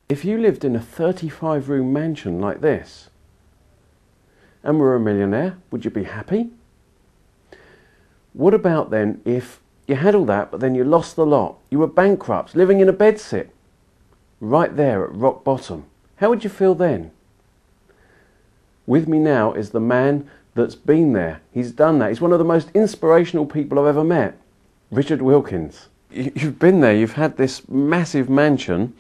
If you lived in a 35-room mansion like this and were a millionaire, would you be happy? What about then if you had all that but then you lost the lot, you were bankrupt, living in a bedsit, right there at rock bottom? How would you feel then? With me now is the man that's been there. He's done that. He's one of the most inspirational people I've ever met. Richard Wilkins. You've been there. You've had this massive mansion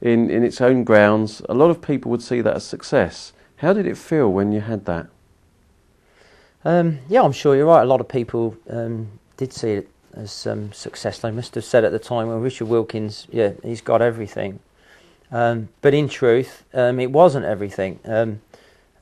in its own grounds. A lot of people would see that as success. How did it feel when you had that? Yeah, I'm sure you're right. A lot of people did see it as success. They must have said at the time, well, Richard Wilkins, yeah, he's got everything. But in truth, it wasn't everything.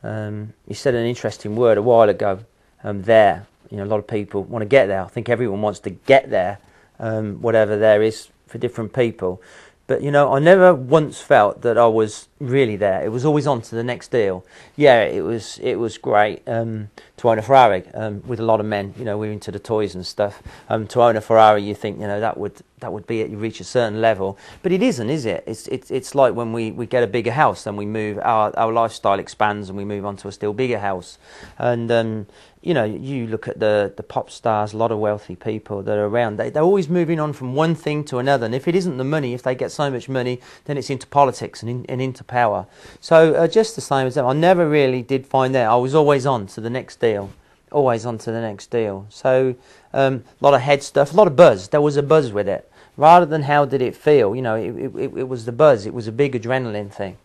You said an interesting word a while ago, there. You know, a lot of people want to get there. I think everyone wants to get there, whatever there is for different people. But, you know, I never once felt that I was really there. It was always on to the next deal. Yeah, it was great to own a Ferrari with a lot of men. You know, we're into the toys and stuff. To own a Ferrari, you think, you know, that would be it. You reach a certain level, but it isn't, is it? It's like when we get a bigger house, then we move. Our lifestyle expands, and we move on to a still bigger house. And you know, you look at the pop stars, a lot of wealthy people that are around. They're always moving on from one thing to another. And if it isn't the money, if they get so much money, then it's into politics and into power. So just the same as them, I never really did find that. I was always on to the next deal, always on to the next deal. So a lot of head stuff, a lot of buzz. There was a buzz with it, rather than how did it feel. You know, it was the buzz. It was a big adrenaline thing.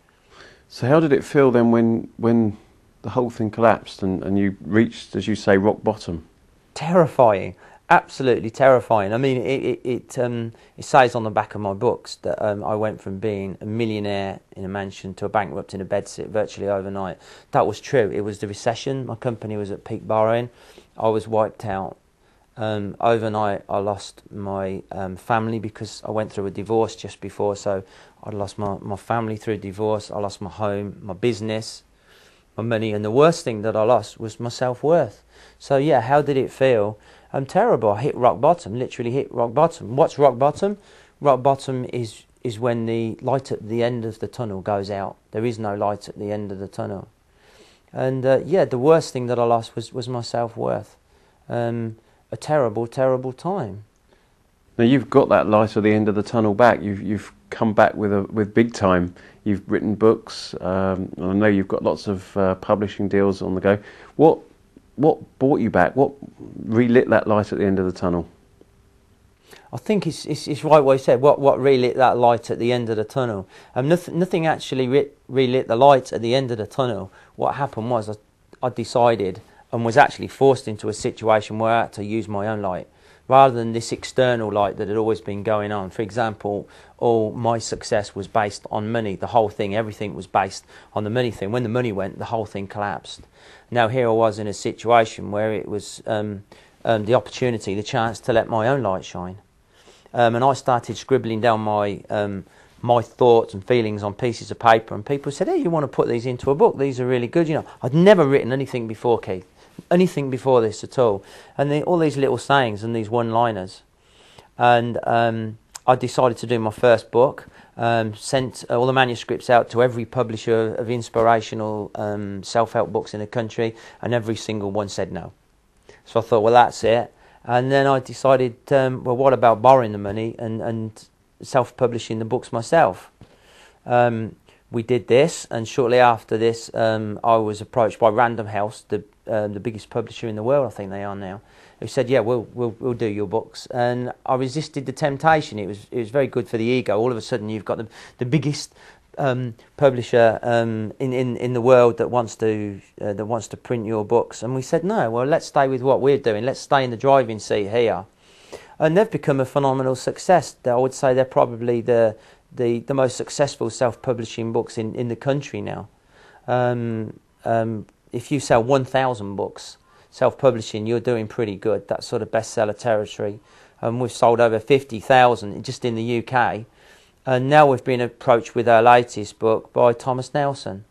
So how did it feel then when the whole thing collapsed and you reached, as you say, rock bottom? Terrifying, absolutely terrifying. I mean, it says on the back of my books that I went from being a millionaire in a mansion to a bankrupt in a bedsit virtually overnight. That was true. It was the recession. My company was at peak borrowing. I was wiped out. Overnight, I lost my family because I went through a divorce just before. So I lost my family through divorce. I lost my home, my business, my money, and the worst thing that I lost was my self-worth. So yeah, how did it feel? Terrible. I hit rock bottom, literally hit rock bottom. What's rock bottom? Rock bottom is when the light at the end of the tunnel goes out. There is no light at the end of the tunnel. And yeah, the worst thing that I lost was my self-worth. A terrible, terrible time. Now you've got that light at the end of the tunnel back. You've come back with big time. You've written books. I know you've got lots of publishing deals on the go. What brought you back? What relit that light at the end of the tunnel? I think it's right what you said. What relit that light at the end of the tunnel? Nothing actually relit the light at the end of the tunnel. What happened was I decided and was actually forced into a situation where I had to use my own light, rather than this external light that had always been going on. For example, all my success was based on money. The whole thing, everything was based on the money thing. When the money went, the whole thing collapsed. Now here I was in a situation where it was the opportunity, the chance to let my own light shine. And I started scribbling down my thoughts and feelings on pieces of paper, and people said, hey, you want to put these into a book? These are really good. You know, I'd never written anything before, Keith. Anything before this at all, and all these little sayings and these one-liners, and I decided to do my first book. Sent all the manuscripts out to every publisher of inspirational self-help books in the country, and every single one said no. So I thought, well, that's it. And then I decided, well, what about borrowing the money and self-publishing the books myself? We did this, and shortly after this, I was approached by Random House, the biggest publisher in the world, I think they are now, who said, yeah, we'll do your books. And I resisted the temptation. It was very good for the ego. All of a sudden you've got the biggest publisher in the world that wants to print your books. And we said, no, well, let's stay with what we're doing. Let's stay in the driving seat here. And they've become a phenomenal success. I would say they're probably the most successful self-publishing books in the country now. If you sell 1,000 books self-publishing, you're doing pretty good. That's sort of bestseller territory. We've sold over 50,000 just in the UK. And now we've been approached with our latest book by Thomas Nelson.